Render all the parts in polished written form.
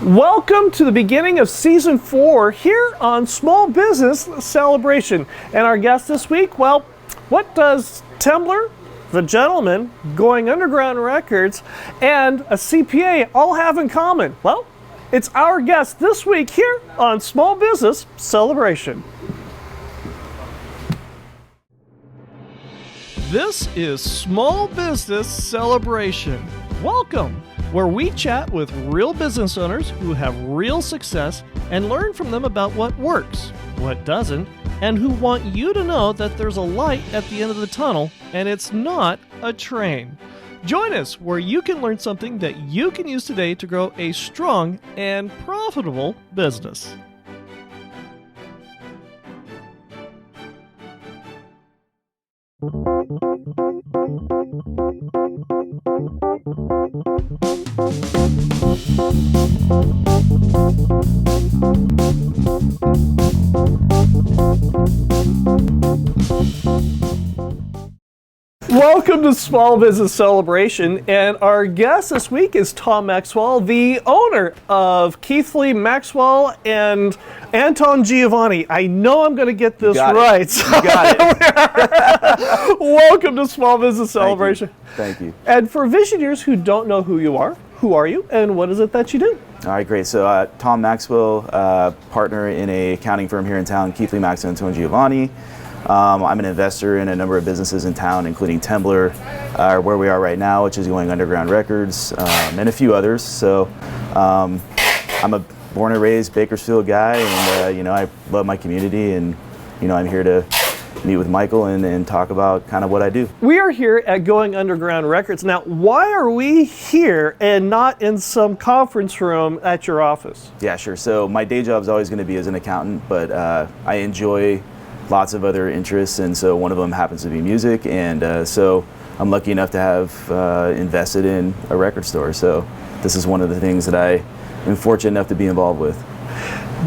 Welcome to the beginning of Season 4 here on Small Business Celebration. And our guest this week, well, what does Tembler, the gentleman, Going Underground Records, and a CPA all have in common? Well, it's our guest this week here on Small Business Celebration. This is Small Business Celebration. Welcome, where we chat with real business owners who have real success and learn from them about what works, what doesn't, and who want you to know that there's a light at the end of the tunnel and it's not a train. Join us where you can learn something that you can use today to grow a strong and profitable business. Welcome to Small Business Celebration, and our guest this week is Tom Maxwell, the owner of Keathley, Maxwell and Antongiovanni. I know I'm going to get this right. You got it. Welcome to Small Business Celebration. Thank you. And for visionaries who don't know who you are you, and what is it that you do? All right, great. So Tom Maxwell, partner in a accounting firm here in town, Keathley, Maxwell Antongiovanni. I'm an investor in a number of businesses in town, including Tembler, where we are right now, which is Going Underground Records, and a few others. So I'm a born and raised Bakersfield guy, and I love my community, and I'm here to meet with Michael and talk about kind of what I do. We are here at Going Underground Records. Now, why are we here and not in some conference room at your office? Yeah, sure. So my day job is always going to be as an accountant, but I enjoy lots of other interests, and so one of them happens to be music, and so I'm lucky enough to have invested in a record store. So this is one of the things that I am fortunate enough to be involved with.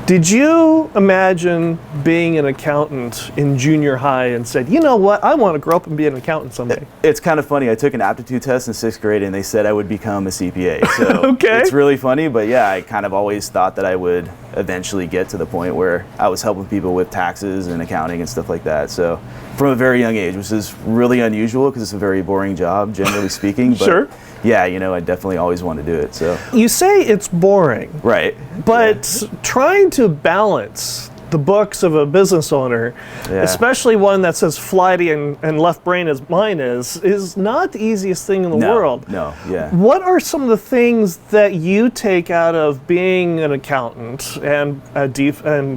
Did you imagine being an accountant in junior high and said, you know what, I want to grow up and be an accountant someday? It's kind of funny. I took an aptitude test in 6th grade and they said I would become a CPA. So okay. It's really funny, but yeah, I kind of always thought that I would eventually get to the point where I was helping people with taxes and accounting and stuff like that. So from a very young age, which is really unusual because it's a very boring job, generally speaking. But sure. Yeah, I definitely always want to do it. So you say it's boring, right? But trying to balance the books of a business owner, especially one that's as flighty and left brain as mine is not the easiest thing in the world. No, yeah. What are some of the things that you take out of being an accountant and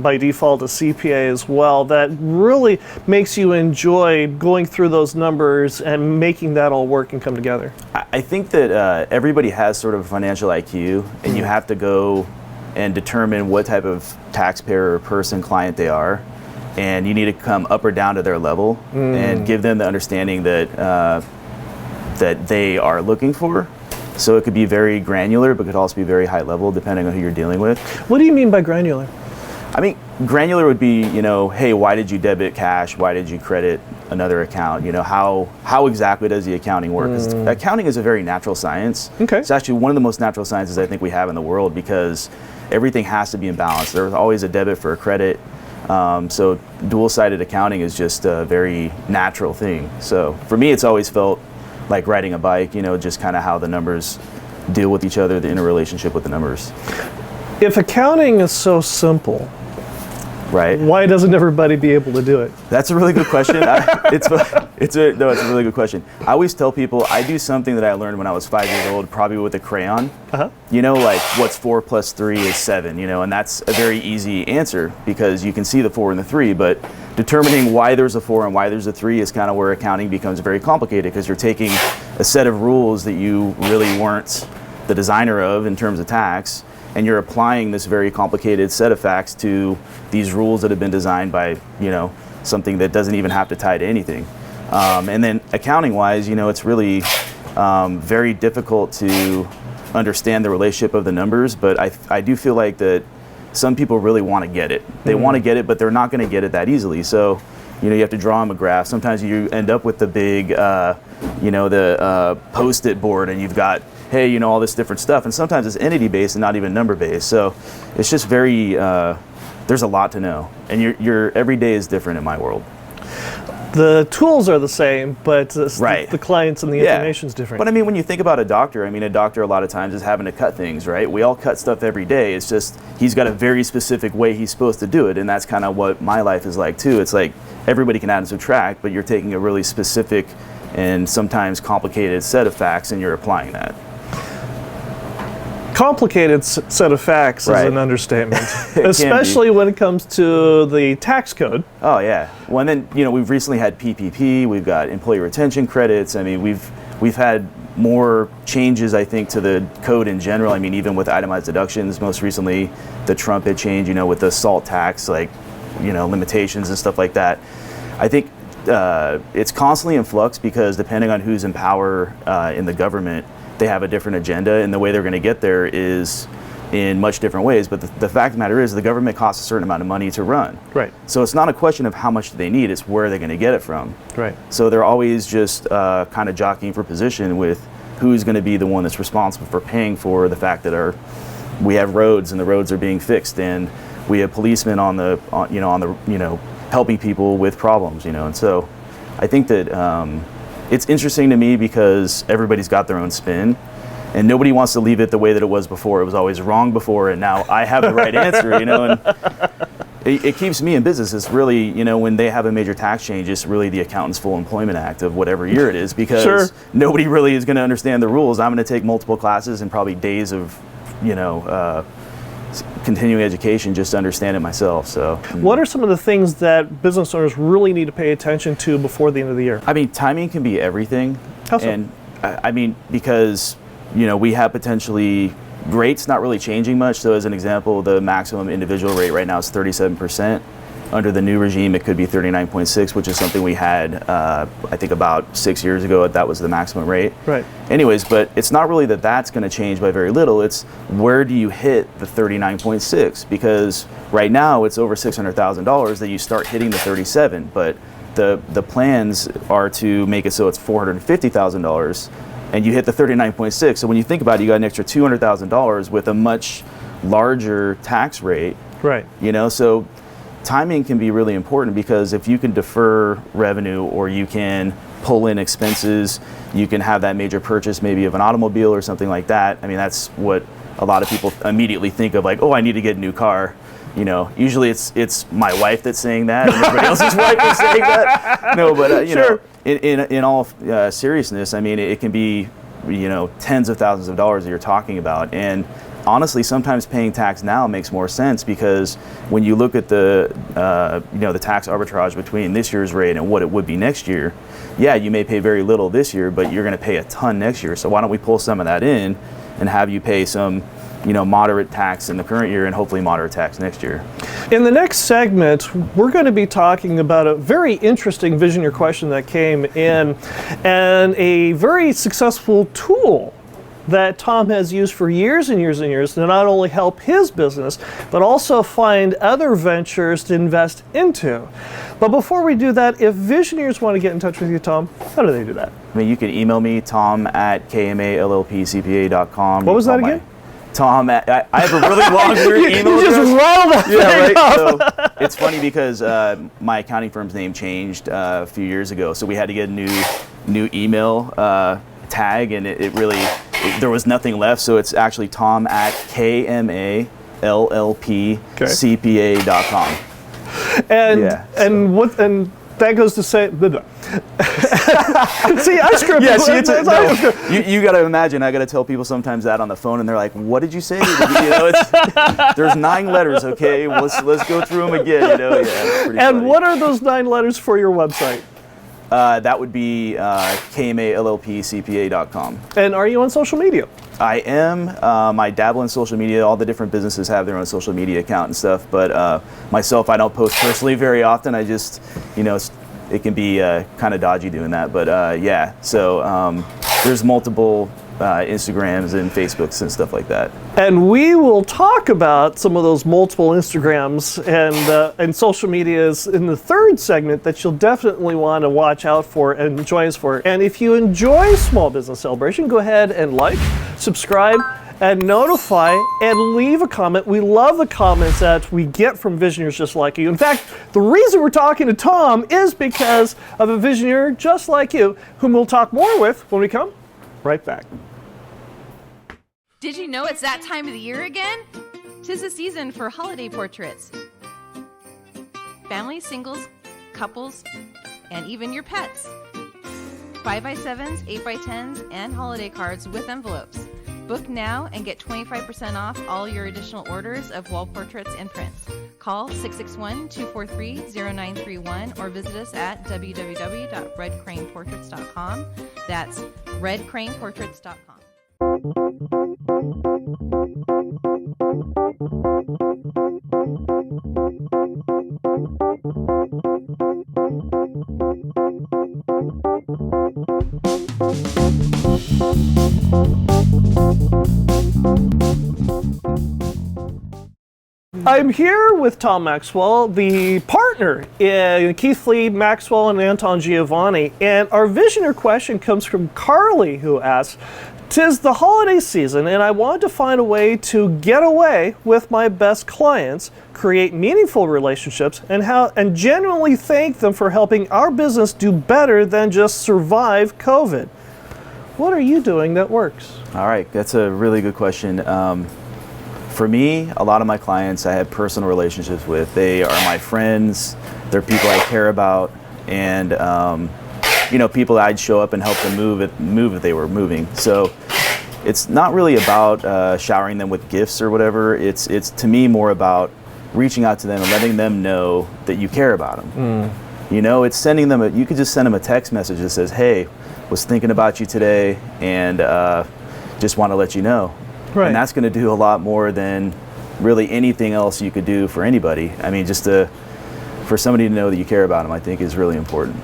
by default a CPA as well that really makes you enjoy going through those numbers and making that all work and come together? I think that everybody has sort of a financial IQ, and you have to go and determine what type of taxpayer or person client they are, and you need to come up or down to their level and give them the understanding that that they are looking for. So it could be very granular, but could also be very high level depending on who you're dealing with. What do you mean by granular? I mean, granular would be, hey, why did you debit cash? Why did you credit another account? How exactly does the accounting work? 'Cause accounting is a very natural science. Okay. It's actually one of the most natural sciences I think we have in the world because everything has to be in balance. There's always a debit for a credit. So dual-sided accounting is just a very natural thing. So for me, it's always felt like riding a bike, just kind of how the numbers deal with each other, the interrelationship with the numbers. If accounting is so simple, right? Why doesn't everybody be able to do it? That's a really good question. It's a really good question. I always tell people I do something that I learned when I was 5 years old, probably with a crayon. Like what's 4 plus 3 is 7, and that's a very easy answer because you can see the 4 and the 3, but determining why there's a 4 and why there's a 3 is kind of where accounting becomes very complicated because you're taking a set of rules that you really weren't the designer of in terms of tax, and you're applying this very complicated set of facts to these rules that have been designed by, something that doesn't even have to tie to anything. And then accounting-wise, it's really very difficult to understand the relationship of the numbers, but I do feel like that some people really want to get it. They want to get it, but they're not going to get it that easily. So, you have to draw them a graph. Sometimes you end up with the big, the post-it board, and you've got, hey, you know, all this different stuff. And sometimes it's entity-based and not even number-based. So it's just very, there's a lot to know. And your every day is different in my world. The tools are the same, but Right. the clients and the information is different. But I mean, when you think about a doctor, I mean, a doctor a lot of times is having to cut things, right? We all cut stuff every day. It's just he's got a very specific way he's supposed to do it, and that's kind of what my life is like too. It's like everybody can add and subtract, but you're taking a really specific and sometimes complicated set of facts and you're applying that. Complicated set of facts Right. is an understatement, especially when it comes to the tax code. Oh yeah. Well, and then, you know, we've recently had PPP. We've got employee retention credits. I mean, we've had more changes, I think, to the code in general. I mean, even with itemized deductions, most recently, the Trump had changed, you know, with the SALT tax, like, you know, limitations and stuff like that. I think it's constantly in flux because depending on who's in power in the government, they have a different agenda, and the way they're going to get there is in much different ways. But the fact of the matter is the government costs a certain amount of money to run. Right. So it's not a question of how much do they need, it's where they're going to get it from. Right. So they're always just kind of jockeying for position with who's going to be the one that's responsible for paying for the fact that we have roads and the roads are being fixed, and we have policemen on the helping people with problems, you know. And so I think that it's interesting to me because everybody's got their own spin, and nobody wants to leave it the way that it was before. It was always wrong before, and now I have the right answer, you know. And it keeps me in business. It's really, you know, when they have a major tax change, it's really the Accountant's Full Employment Act of whatever year it is, because Sure. nobody really is going to understand the rules. I'm going to take multiple classes and probably days of, you know, continuing education just to understand it myself. So What are some of the things that business owners really need to pay attention to before the end of the year? I mean, timing can be everything. How so? And I mean, because, you know, we have potentially rates not really changing much. So as an example, the maximum individual rate right now is 37%. Under the new regime, it could be 39.6, which is something we had, I think about 6 years ago, that was the maximum rate. Right. Anyways, but it's not really that that's going to change by very little. It's where do you hit the 39.6? Because right now it's over $600,000 that you start hitting the 37, but the plans are to make it so it's $450,000 and you hit the 39.6. So when you think about it, you got an extra $200,000 with a much larger tax rate. Right. You know, so timing can be really important, because if you can defer revenue or you can pull in expenses, you can have that major purchase maybe of an automobile or something like that. I mean, that's what a lot of people immediately think of, like, oh, I need to get a new car. You know, usually it's my wife that's saying that, and everybody else's wife is saying that. No, but you Sure. know, in all seriousness, I mean, it can be, you know, tens of thousands of dollars that you're talking about. And honestly, sometimes paying tax now makes more sense, because when you look at the you know, the tax arbitrage between this year's rate and what it would be next year, yeah, you may pay very little this year, but you're going to pay a ton next year. So why don't we pull some of that in and have you pay some, you know, moderate tax in the current year and hopefully moderate tax next year. In the next segment, we're going to be talking about a very interesting Visioneer question that came in, and a very successful tool that Tom has used for years and years and years to not only help his business, but also find other ventures to invest into. But before we do that, if Visioneers want to get in touch with you, Tom, how do they do that? I mean, you can email me, tom@kmallpcpa.com. What was that again? Tom at, I have a really long weird email You just address. rattled that Yeah, thing right. off. So it's funny because my accounting firm's name changed a few years ago, so we had to get a new email tag, and it really there was nothing left. So it's actually tom@kmallpcpa.com. And Yeah, and that goes to say, see, I scripted. Yeah, see, you got to imagine. I got to tell people sometimes that on the phone, and they're like, "What did you say?" You know, there's 9 letters. Okay, let's go through them again. You know, yeah. It's pretty And funny. what are those 9 letters for your website? That would be kmallpcpa.com. And are you on social media? I am. I dabble in social media. All the different businesses have their own social media account and stuff. But myself, I don't post personally very often. I just, you know, it can be kind of dodgy doing that. But yeah, so there's multiple Instagrams and Facebooks and stuff like that. And we will talk about some of those multiple Instagrams and social medias in the third segment that you'll definitely want to watch out for and join us for. And if you enjoy Small Business Celebration, go ahead and like, subscribe, and notify, and leave a comment. We love the comments that we get from visionaries just like you. In fact, the reason we're talking to Tom is because of a visionary just like you, whom we'll talk more with when we come right back. Did you know it's that time of the year again? 'Tis the season for holiday portraits. Families, singles, couples, and even your pets. 5x7s, 8x10s, and holiday cards with envelopes. Book now and get 25% off all your additional orders of wall portraits and prints. Call 661-243-0931 or visit us at www.redcraneportraits.com. That's redcraneportraits.com. I'm here with Tom Maxwell, the partner in Keathley, Maxwell and Antongiovanni, and our visionary question comes from Carly, who asks, "'Tis the holiday season, and I want to find a way to get away with my best clients, create meaningful relationships, and genuinely thank them for helping our business do better than just survive COVID. What are you doing that works?" All right, that's a really good question. For me, a lot of my clients I have personal relationships with. They are my friends, they're people I care about, and people that I'd show up and help them move if they were moving. So it's not really about showering them with gifts or whatever. It's to me more about reaching out to them and letting them know that you care about them. It's sending them you could just send them a text message that says, "Hey, was thinking about you today and just want to let you know." Right. And that's going to do a lot more than really anything else you could do for anybody. I mean, just for somebody to know that you care about them, I think is really important.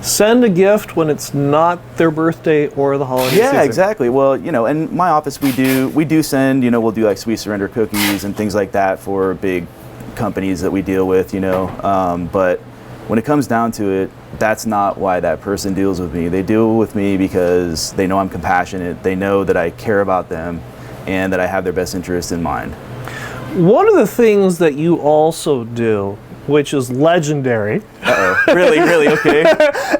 Send a gift when it's not their birthday or the holiday season. Yeah, exactly. Well, in my office we do send, we'll do like sweet surrender cookies and things like that for big companies that we deal with, but when it comes down to it, that's not why that person deals with me. They deal with me because they know I'm compassionate. They know that I care about them and that I have their best interest in mind. One of the things that you also do, which is legendary. Uh-oh. Really? Okay.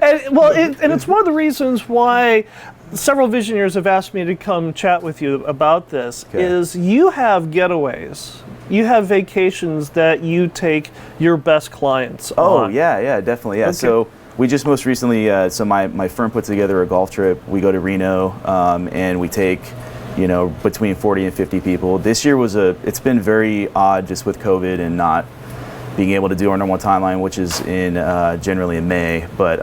and it's one of the reasons why several visionaries have asked me to come chat with you about this, is you have getaways. You have vacations that you take your best clients on. Oh, yeah, definitely. Yeah. Okay. So we just most recently, my firm put together a golf trip. We go to Reno and we take between 40 and 50 people. This year it's been very odd just with COVID and not being able to do our normal timeline, which is generally in May. But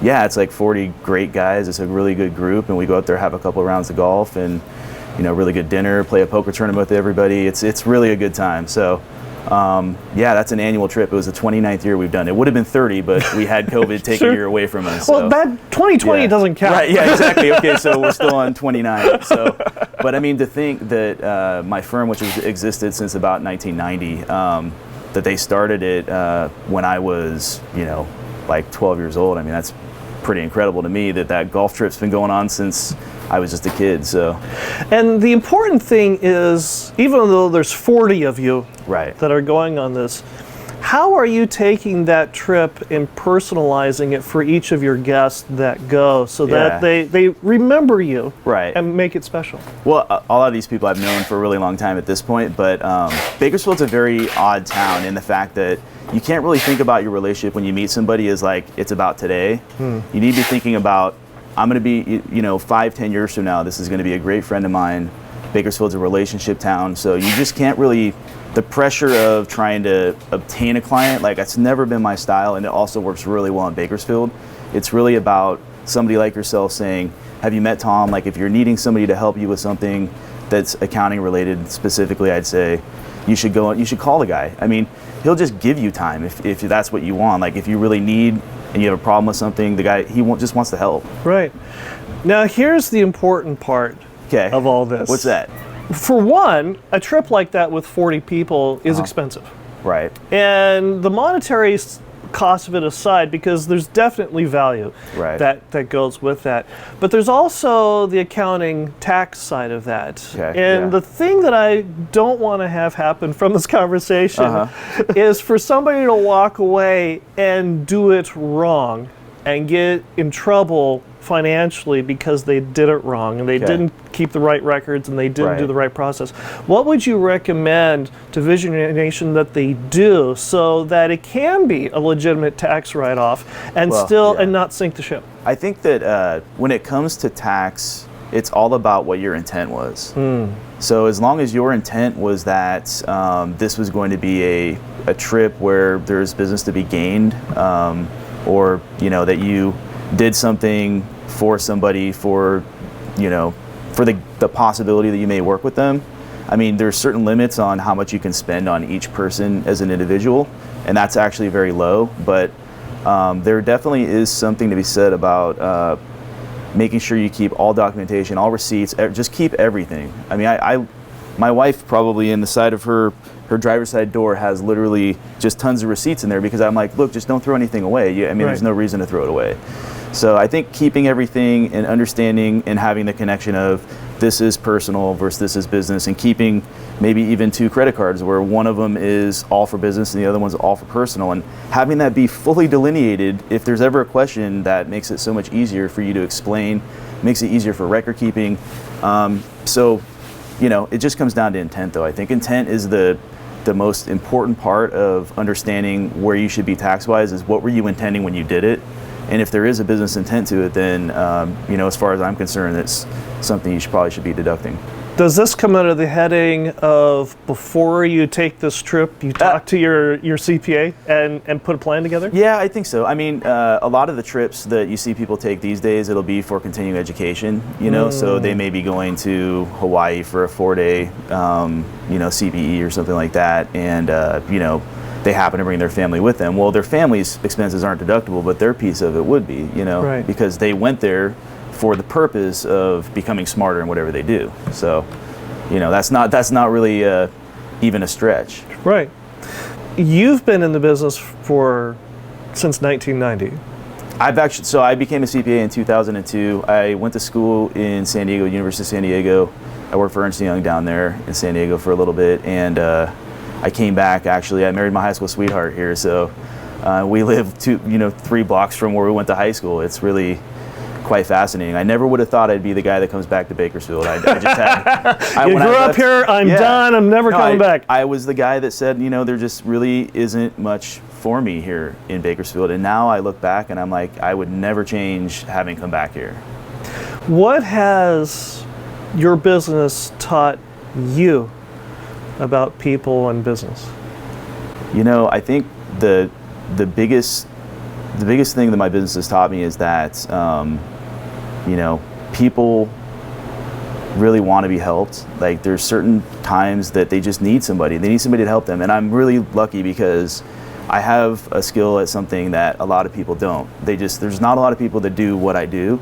it's like 40 great guys. It's a really good group, and we go out there, have a couple of rounds of golf, and really good dinner, play a poker tournament with everybody. It's really a good time. So that's an annual trip. It was the 29th year we've done it. It would have been 30, but we had COVID taking a year away from us. Well, that 2020 doesn't count. Right, yeah, exactly. Okay, so we're still on 29. So, but I mean, to think that my firm, which has existed since about 1990, that they started it when I was, like 12 years old. I mean, that's pretty incredible to me that golf trip's been going on since I was just a kid. So, and the important thing is, even though there's 40 of you that are going on this, how are you taking that trip and personalizing it for each of your guests that go so that they remember you and make it special? Well, a lot of these people I've known for a really long time at this point, but Bakersfield's a very odd town in the fact that you can't really think about your relationship when you meet somebody as like it's about today. You need to be thinking about, I'm going to be, 5-10 years from now, this is going to be a great friend of mine. Bakersfield's a relationship town, so you just can't really, the pressure of trying to obtain a client, like that's never been my style, and it also works really well in Bakersfield. It's really about somebody like yourself saying, have you met Tom? Like if you're needing somebody to help you with something that's accounting related specifically, I'd say you should call the guy. I mean, he'll just give you time if that's what you want. Like if you really need and you have a problem with something, the guy, just wants to help. Right. Now, here's the important part Okay. of all this. What's that? For one, a trip like that with 40 people is expensive. Right. And the monetary cost of it aside, because there's definitely value Right. that goes with that. But there's also the accounting tax side of that. Okay, And yeah. the thing that I don't want to have happen from this conversation is for somebody to walk away and do it wrong and get in trouble financially because they did it wrong and they Okay. didn't keep the right records and they didn't do Right. the right process. What would you recommend to Visionary Nation that they do so that it can be a legitimate tax write-off and and not sink the ship? I think that when it comes to tax, it's all about what your intent was. So as long as your intent was that this was going to be a trip where there's business to be gained, or that you did something for somebody for the possibility that you may work with them. I mean, there's certain limits on how much you can spend on each person as an individual, and that's actually very low. But there definitely is something to be said about making sure you keep all documentation, all receipts, just keep everything. I mean, my wife probably in the side of her driver's side door has literally just tons of receipts in there because I'm like, look, just don't throw anything away. There's no reason to throw it away. So I think keeping everything and understanding and having the connection of this is personal versus this is business, and keeping maybe even 2 credit cards where one of them is all for business and the other one's all for personal, and having that be fully delineated. If there's ever a question, that makes it so much easier for you to explain, makes it easier for record keeping. It just comes down to intent, though. I think intent is the most important part of understanding where you should be tax-wise, is what were you intending when you did it. And if there is a business intent to it, then, as far as I'm concerned, it's something you probably should be deducting. Does this come under the heading of before you take this trip, you talk to your CPA and put a plan together? Yeah, I think so. I mean, a lot of the trips that you see people take these days, it'll be for continuing education, so they may be going to Hawaii for a 4-day, CBE or something like that. And, they happen to bring their family with them. Well, their family's expenses aren't deductible, but their piece of it would be, Right. because they went there for the purpose of becoming smarter in whatever they do. So, that's not really even a stretch. Right. You've been in the business since 1990. I became a CPA in 2002. I went to school in San Diego, University of San Diego. I worked for Ernst & Young down there in San Diego for a little bit, and I came back. Actually, I married my high school sweetheart here, so we live 3 blocks from where we went to high school. It's really quite fascinating. I never would have thought I'd be the guy that comes back to Bakersfield. I just had. You grew up here. I'm done. I'm never coming back. I was the guy that said, there just really isn't much for me here in Bakersfield. And now I look back and I'm like, I would never change having come back here. What has your business taught you about people and business? I think the biggest thing that my business has taught me is that people really want to be helped. Like, there's certain times that they just need somebody. They need somebody to help them, and I'm really lucky because I have a skill at something that a lot of people don't. There's not a lot of people that do what I do.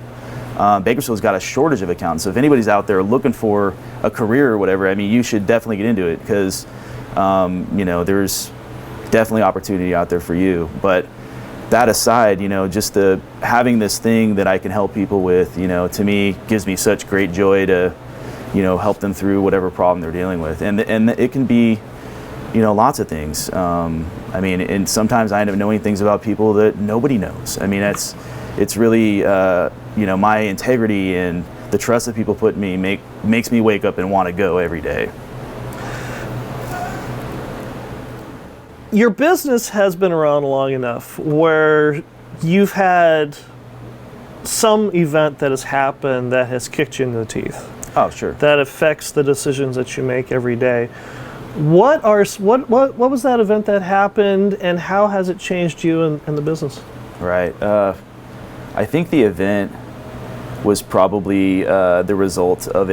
Bakersfield's got a shortage of accountants, so if anybody's out there looking for a career or whatever, you should definitely get into it because, there's definitely opportunity out there for you. But that aside, just having this thing that I can help people with, to me gives me such great joy to, help them through whatever problem they're dealing with, and it can be, lots of things. And sometimes I end up knowing things about people that nobody knows. It's really, my integrity and the trust that people put in me makes me wake up and want to go every day. Your business has been around long enough where you've had some event that has happened that has kicked you in the teeth. Oh, sure. That affects the decisions that you make every day. What was that event that happened, and how has it changed you and the business? Right. I think the event was probably the result of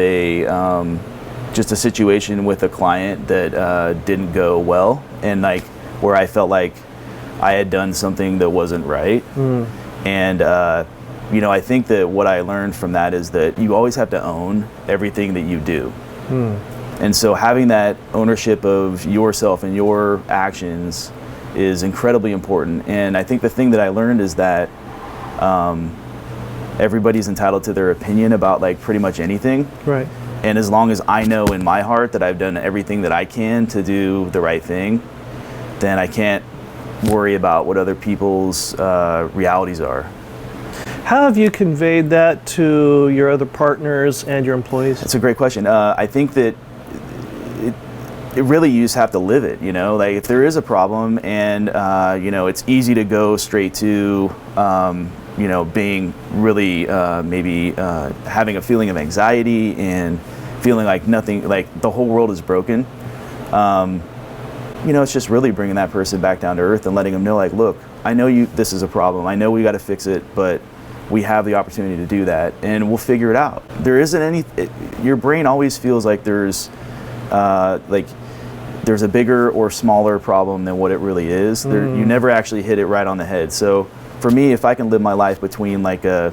just a situation with a client that didn't go well, and where I felt like I had done something that wasn't right. And I think that what I learned from that is that you always have to own everything that you do. And so having that ownership of yourself and your actions is incredibly important. And I think the thing that I learned is that everybody's entitled to their opinion about like pretty much anything. Right. And as long as I know in my heart that I've done everything that I can to do the right thing, then I can't worry about what other people's realities are. How have you conveyed that to your other partners and your employees? That's a great question. I think that it really, you just have to live it, like if there is a problem and, it's easy to go straight to, being really maybe having a feeling of anxiety and feeling like nothing, like the whole world is broken. It's just really bringing that person back down to earth and letting them know, like, look, I know this is a problem. I know we got to fix it, but we have the opportunity to do that and we'll figure it out. There isn't your brain always feels like there's a bigger or smaller problem than what it really is. You never actually hit it right on the head. So for me, if I can live my life between like a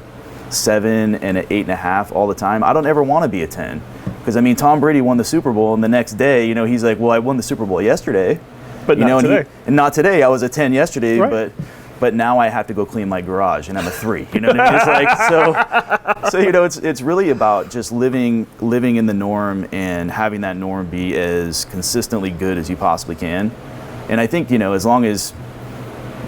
7 and an 8.5 all the time, I don't ever want to be a 10. Because Tom Brady won the Super Bowl, and the next day, he's like, well, I won the Super Bowl yesterday, but not today. And not today. I was a 10 yesterday, right. but now I have to go clean my garage, and I'm a 3. You know what I mean? It's like it's really about just living in the norm and having that norm be as consistently good as you possibly can. And I think as long as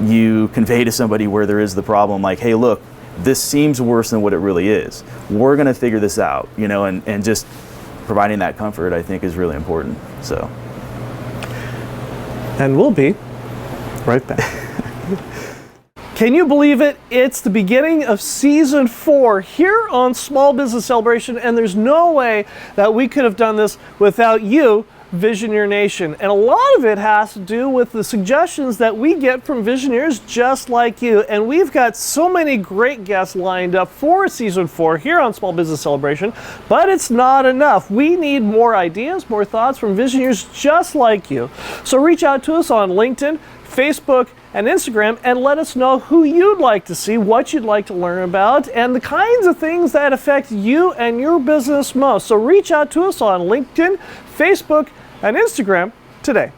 you convey to somebody where there is the problem, like, hey, look, this seems worse than what it really is. We're gonna figure this out, and just providing that comfort, I think, is really important. So, and we'll be right back. Can you believe it? It's the beginning of season 4 here on Small Business Celebration, and there's no way that we could have done this without you, Visioneer Nation. And a lot of it has to do with the suggestions that we get from Visioneers just like you. And we've got so many great guests lined up for season 4 here on Small Business Celebration, but it's not enough. We need more ideas, more thoughts from Visioneers just like you. So reach out to us on LinkedIn, Facebook, and Instagram, and let us know who you'd like to see, what you'd like to learn about, and the kinds of things that affect you and your business most. So reach out to us on LinkedIn, Facebook, and Instagram today.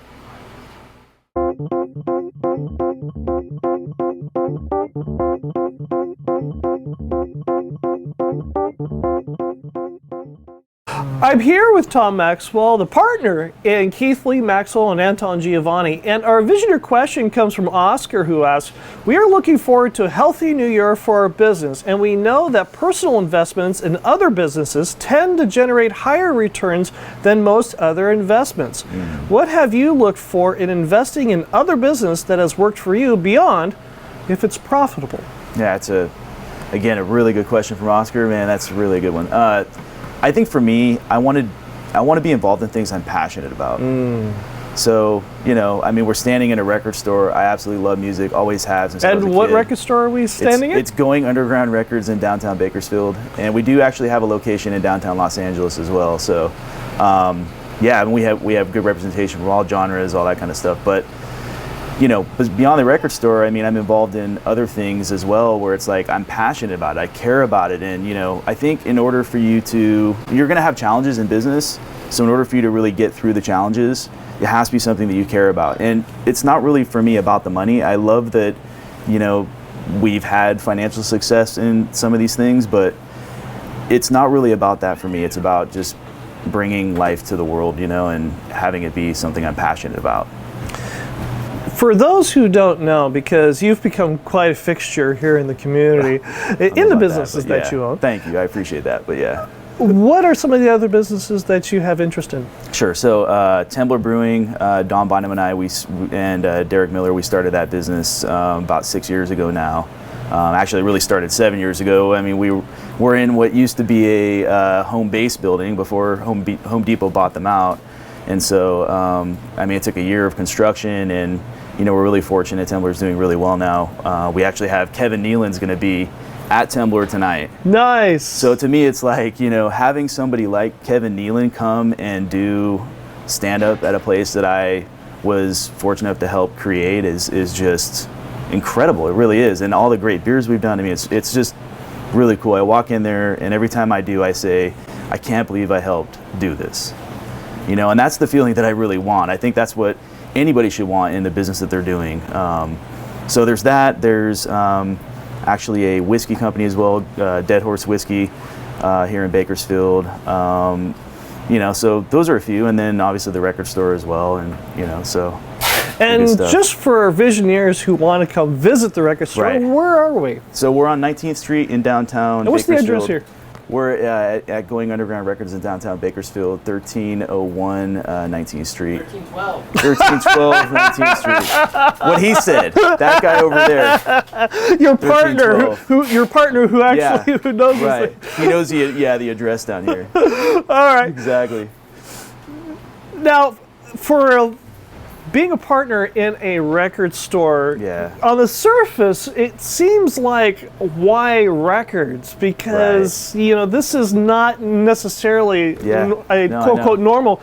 I'm here with Tom Maxwell, the partner in Keathley, Maxwell, and Antongiovanni. And our Visioneer question comes from Oscar, who asks, we are looking forward to a healthy new year for our business, and we know that personal investments in other businesses tend to generate higher returns than most other investments. What have you looked for in investing in other business that has worked for you beyond if it's profitable? Yeah, it's a really good question from Oscar. Man, that's a really good one. I think for me, I want to be involved in things I'm passionate about. So, we're standing in a record store. I absolutely love music, always have since I was a And what kid. record store are we standing in? It's Going Underground Records in downtown Bakersfield. And we do actually have a location in downtown Los Angeles as well. So, we have good representation from all genres, all that kind of stuff. But but beyond the record store, I'm involved in other things as well, where it's like I'm passionate about it, I care about it, and I think in order for you're going to have challenges in business. So in order for you to really get through the challenges, it has to be something that you care about. And it's not really for me about the money. I love that, we've had financial success in some of these things, but it's not really about that for me. It's about just bringing life to the world, and having it be something I'm passionate about. For those who don't know, because you've become quite a fixture here in the community, in the businesses that you own. Thank you, I appreciate that, but yeah. What are some of the other businesses that you have interest in? Sure, so Temblor Brewing, Don Bynum and I, and Derek Miller, we started that business about 6 years ago now. Actually, it really started 7 years ago. We were in what used to be a home base building before Home Depot bought them out. And so, it took a year of construction, and we're really fortunate. Temblor's doing really well now. We actually have Kevin Nealon's going to be at Temblor tonight. Nice. So to me, it's like, having somebody like Kevin Nealon come and do stand-up at a place that I was fortunate enough to help create is just incredible. It really is. And all the great beers we've done, it's just really cool. I walk in there, and every time I do, I say, I can't believe I helped do this. You know, and that's the feeling that I really want. I think that's what anybody should want in the business that they're doing. So there's that. There's actually a whiskey company as well, Dead Horse Whiskey, here in Bakersfield. You know, so those are a few, and then obviously the record store as well, and you know, so. And just for our visionaries who want to come visit the record store, where are we? So we're on 19th Street in downtown and what's Bakersfield. The address here? We're at Going Underground Records in downtown Bakersfield, 1301 19th Street. 1312 19th Street. What he said. That guy over there. Your partner, who actually who knows this thing. He knows the address down here. All right. Exactly. Now, for being a partner in a record store, on the surface, it seems like, why records? Because you know, this is not necessarily a quote-unquote normal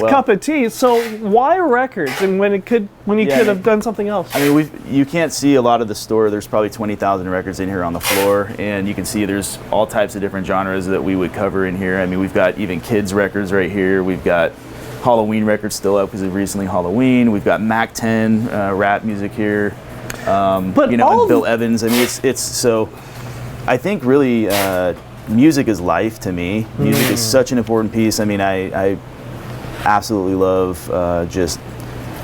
cup of tea. So why records? And when you could have done something else? I mean, you can't see a lot of the store. There's probably 20,000 records in here on the floor, and you can see there's all types of different genres that we would cover in here. I mean, we've got even kids records right here. We've got Halloween records still up because it's recently Halloween. We've got Mac 10 rap music here. But you know, and Bill Evans. I mean, it's so. I think really, music is life to me. Music is such an important piece. I mean, I absolutely love just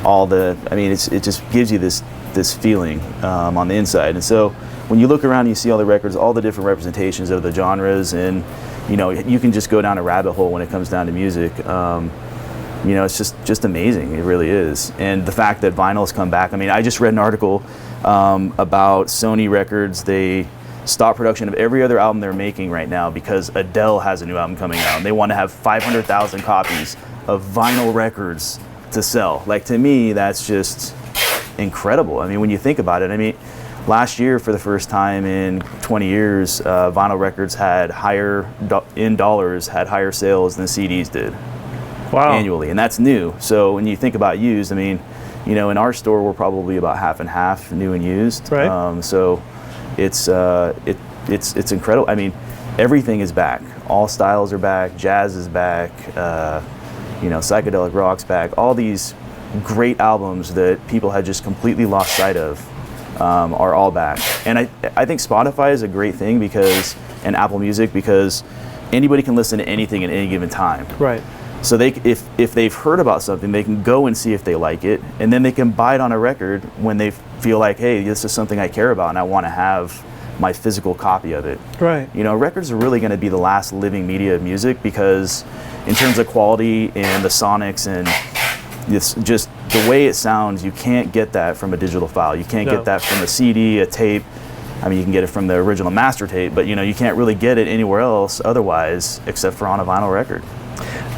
all the. I mean, it just gives you this feeling on the inside. And so when you look around, you see all the records, all the different representations of the genres, and you know, you can just go down a rabbit hole when it comes down to music. You know, it's just amazing. It really is. And the fact that vinyl's come back. I mean, I just read an article about Sony Records. They stopped production of every other album they're making right now because Adele has a new album coming out. And they want to have 500,000 copies of vinyl records to sell. Like, to me, that's just incredible. I mean, when you think about it, I mean, last year, for the first time in 20 years, vinyl records had higher sales than CDs did. Wow. Annually, and that's new. So when you think about used, I mean, you know, in our store we're probably about half and half, new and used. Right. So it's incredible. I mean, everything is back. All styles are back. Jazz is back. You know, psychedelic rock's back. All these great albums that people had just completely lost sight of are all back. And I think Spotify is a great thing and Apple Music, because anybody can listen to anything at any given time. Right. So if they've heard about something, they can go and see if they like it, and then they can buy it on a record when they feel like, hey, this is something I care about and I want to have my physical copy of it. Right. You know, records are really going to be the last living media of music, because in terms of quality and the sonics and it's just the way it sounds, you can't get that from a digital file. You can't get that from a CD, a tape. I mean, you can get it from the original master tape, but you know, you can't really get it anywhere else otherwise except for on a vinyl record.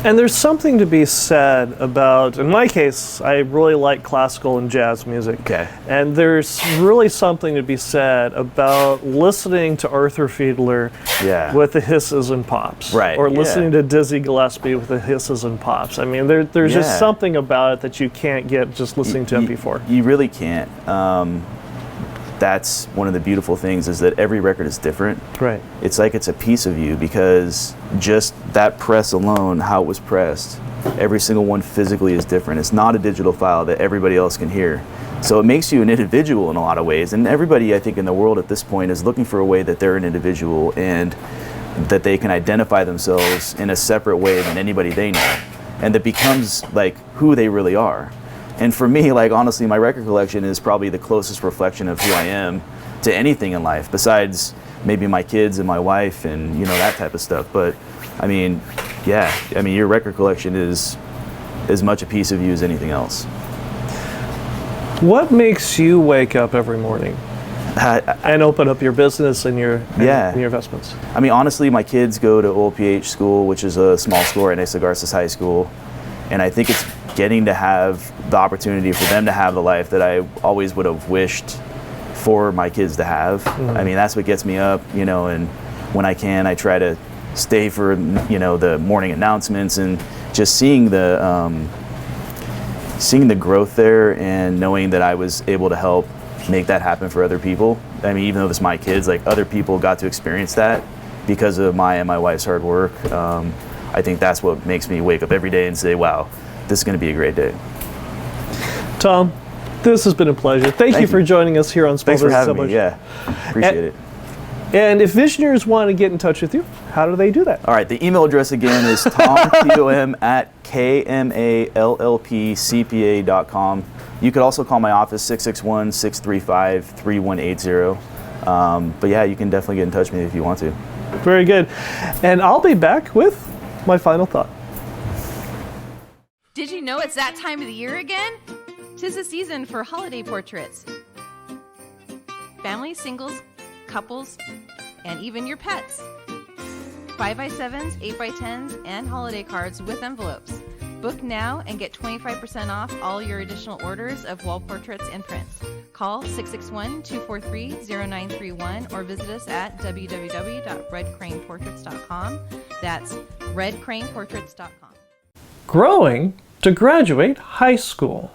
And there's something to be said about, in my case, I really like classical and jazz music. Okay. And there's really something to be said about listening to Arthur Fiedler with the hisses and pops. Right. Or listening to Dizzy Gillespie with the hisses and pops. I mean, there's just something about it that you can't get just listening to MP4. You really can't. That's one of the beautiful things, is that every record is different. Right. It's like it's a piece of you, because just that press alone, how it was pressed, every single one physically is different. It's not a digital file that everybody else can hear. So it makes you an individual in a lot of ways. And everybody, I think, in the world at this point is looking for a way that they're an individual and that they can identify themselves in a separate way than anybody they know. And that becomes like who they really are. And for me, like, honestly, my record collection is probably the closest reflection of who I am to anything in life, besides maybe my kids and my wife and, you know, that type of stuff. But, I mean, your record collection is as much a piece of you as anything else. What makes you wake up every morning and open up your business and your investments? I mean, honestly, my kids go to OLPH school, which is a small school right next to Garces High School. And I think it's getting to have the opportunity for them to have the life that I always would have wished for my kids to have. I mean, that's what gets me up, you know, and when I can, I try to stay for, you know, the morning announcements, and just seeing the growth there and knowing that I was able to help make that happen for other people I mean, even though it's my kids, like other people got to experience that because of my and my wife's hard work. I think that's what makes me wake up every day and say, wow, this is going to be a great day. Tom, this has been a pleasure. Thank you for joining us here on Small Thanks for Business having me. Yeah, appreciate it. And if visionaries want to get in touch with you, how do they do that? All right, the email address again is tom@kmallpcpa.com. You could also call my office, 661-635-3180. But yeah, you can definitely get in touch with me if you want to. Very good. And I'll be back with my final thought. Did you know it's that time of the year again? 'Tis the season for holiday portraits. Families, singles, couples, and even your pets. 5x7s, 8x10s, and holiday cards with envelopes. Book now and get 25% off all your additional orders of wall portraits and prints. Call 661-243-0931 or visit us at www.redcraneportraits.com. That's redcraneportraits.com. Growing to graduate high school.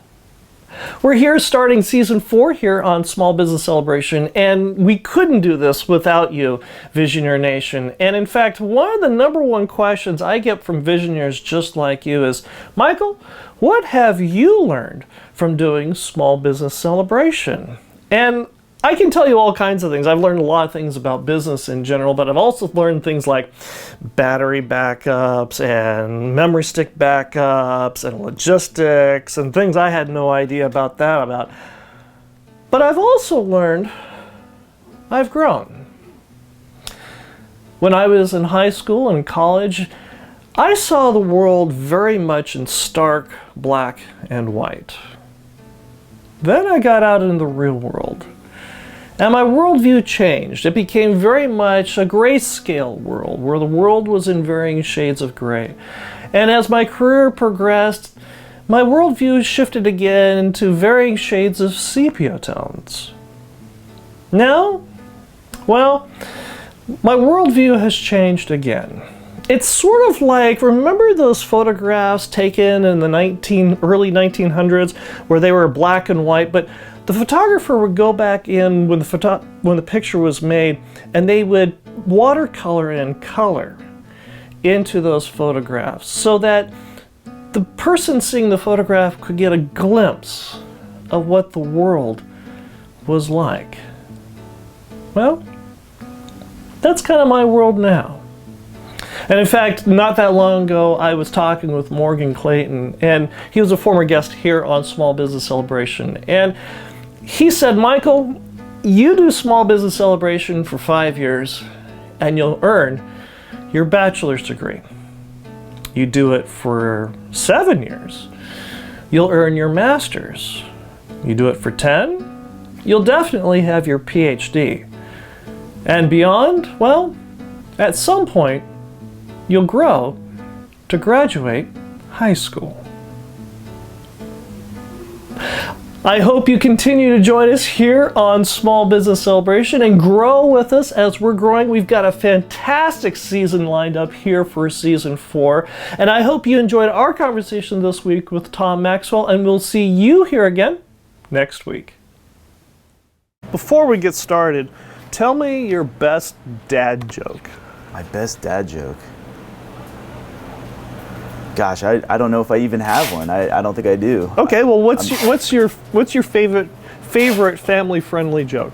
We're here starting season 4 here on Small Business Celebration, and we couldn't do this without you, Visionaire Nation. And in fact, one of the number one questions I get from visionaries just like you is, Michael, what have you learned from doing Small Business Celebration? And I can tell you all kinds of things. I've learned a lot of things about business in general, but I've also learned things like battery backups and memory stick backups and logistics and things I had no idea about. But I've also learned I've grown. When I was in high school and college, I saw the world very much in stark black and white. Then I got out into the real world. And my worldview changed. It became very much a grayscale world, where the world was in varying shades of gray. And as my career progressed, my worldview shifted again into varying shades of sepia tones. Now, well, my worldview has changed again. It's sort of like, remember those photographs taken in the early 1900s where they were black and white, but the photographer would go back in when the picture was made, and they would watercolor in color into those photographs so that the person seeing the photograph could get a glimpse of what the world was like. Well, that's kind of my world now. And in fact, not that long ago, I was talking with Morgan Clayton, and he was a former guest here on Small Business Celebration. And he said, Michael, you do Small Business Celebration for 5 years, and you'll earn your bachelor's degree. You do it for 7 years, you'll earn your master's. You do it for 10, you'll definitely have your PhD. And beyond, well, at some point, you'll grow to graduate high school. I hope you continue to join us here on Small Business Celebration and grow with us as we're growing. We've got a fantastic season lined up here for season 4. And I hope you enjoyed our conversation this week with Tom Maxwell, and we'll see you here again next week. Before we get started, tell me your best dad joke. My best dad joke. Gosh, I don't know if I even have one. I don't think I do. Okay, well, what's your favorite family-friendly joke?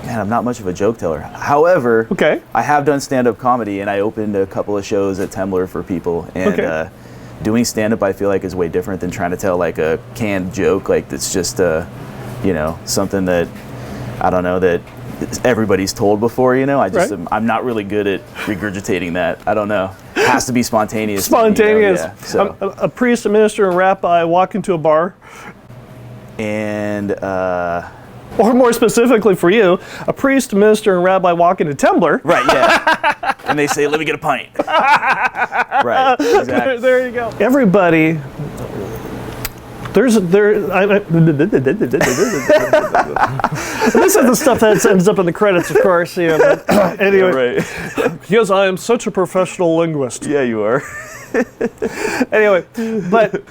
Man, I'm not much of a joke teller. However, okay, I have done stand-up comedy, and I opened a couple of shows at Tembler for people. And doing stand-up, I feel like, is way different than trying to tell like a canned joke. Like it's just something that I don't know that everybody's told before. I'm not really good at regurgitating that. I don't know. It has to be spontaneous. Spontaneous. Yeah, so. A priest, a minister, and rabbi walk into a bar. And, or more specifically for you, a priest, a minister, and rabbi walk into Tembler. Right, yeah. And they say, let me get a pint. Right, exactly. There you go. Everybody... This is the stuff that ends up in the credits, of course. Anyway, yeah, right. Because I am such a professional linguist. Yeah, you are. Anyway, but